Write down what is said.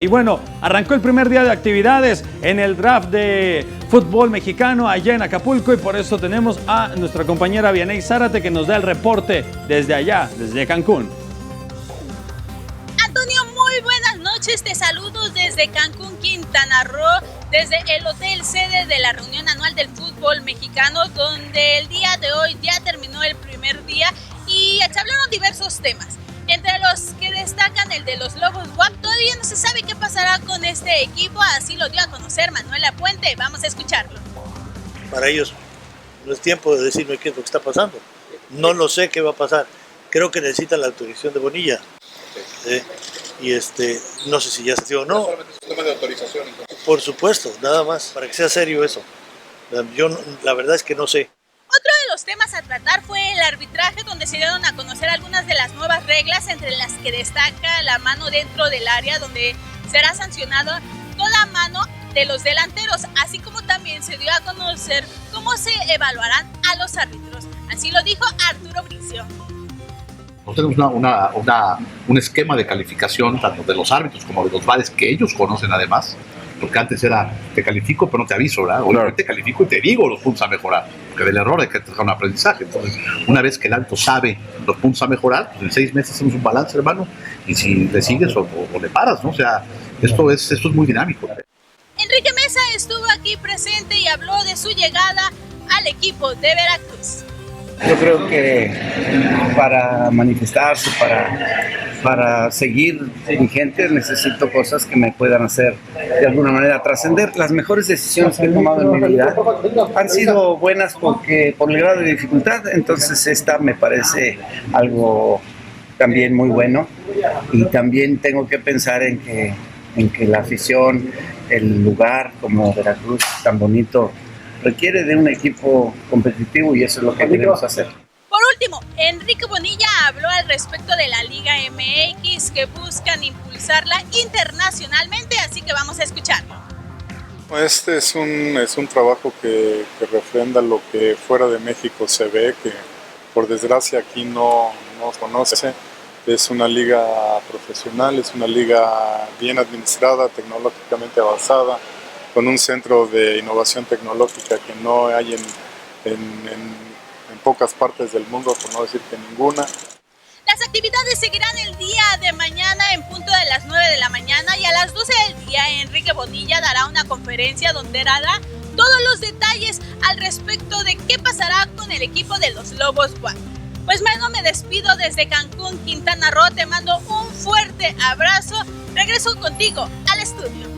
Y bueno, arrancó el primer día de actividades en el draft de fútbol mexicano allá en Acapulco y por eso tenemos a nuestra compañera Vianey Zárate que nos da el reporte desde allá, desde Cancún. Antonio, muy buenas noches, te saludo desde Cancún, Quintana Roo, desde el hotel sede de la reunión anual del fútbol mexicano, donde el día de hoy ya terminó el primer día y se hablaron diversos temas. Entre los que destacan el de los Lobos WAP, todavía no se sabe qué pasará con este equipo, así lo dio a conocer Manuel Lapuente. Vamos a escucharlo. Para ellos no es tiempo de decirme qué es lo que está pasando. No lo sé qué va a pasar. Creo que necesitan la autorización de Bonilla. Y no sé si ya se dio o no. Solamente es un tema de autorización. Entonces. Por supuesto, nada más, para que sea serio eso. Yo la verdad es que no sé. Otro de los temas a tratar fue el arbitraje, donde se dieron a conocer algunas de las nuevas reglas, entre las que destaca la mano dentro del área, donde será sancionado toda mano de los delanteros, así como también se dio a conocer cómo se evaluarán a los árbitros. Así lo dijo Arturo Bricio. Tenemos un esquema de calificación tanto de los árbitros como de los VARes que ellos conocen además, porque antes era te califico pero no te aviso, ¿verdad? Hoy te califico y te digo los puntos a mejorar, porque del error hay que tener un aprendizaje. Entonces, una vez que el árbitro sabe los puntos a mejorar, pues en 6 meses hacemos un balance, hermano, y si le sigues o le paras, ¿no? O sea, esto es muy dinámico. Enrique Mesa estuvo aquí presente y habló de su llegada al equipo de Veracruz. Yo creo que para manifestarse, para seguir vigente, necesito cosas que me puedan hacer de alguna manera trascender. Las mejores decisiones que he tomado en mi vida han sido buenas por el grado de dificultad, entonces esta me parece algo también muy bueno, y también tengo que pensar en que la afición, el lugar como Veracruz tan bonito, requiere de un equipo competitivo y eso es lo que queremos hacer. Por último, Enrique Bonilla habló al respecto de la Liga MX, que buscan impulsarla internacionalmente, así que vamos a escucharlo. Este es un trabajo que refrenda lo que fuera de México se ve, que por desgracia aquí no conoce. Es una liga profesional, es una liga bien administrada, tecnológicamente avanzada, con un centro de innovación tecnológica que no hay en pocas partes del mundo, por no decir que ninguna. Las actividades seguirán el día de mañana en punto de las 9 de la mañana, y a las 12 del día Enrique Bonilla dará una conferencia donde dará todos los detalles al respecto de qué pasará con el equipo de los Lobos WAP. Pues bueno, me despido desde Cancún, Quintana Roo, te mando un fuerte abrazo, regreso contigo al estudio.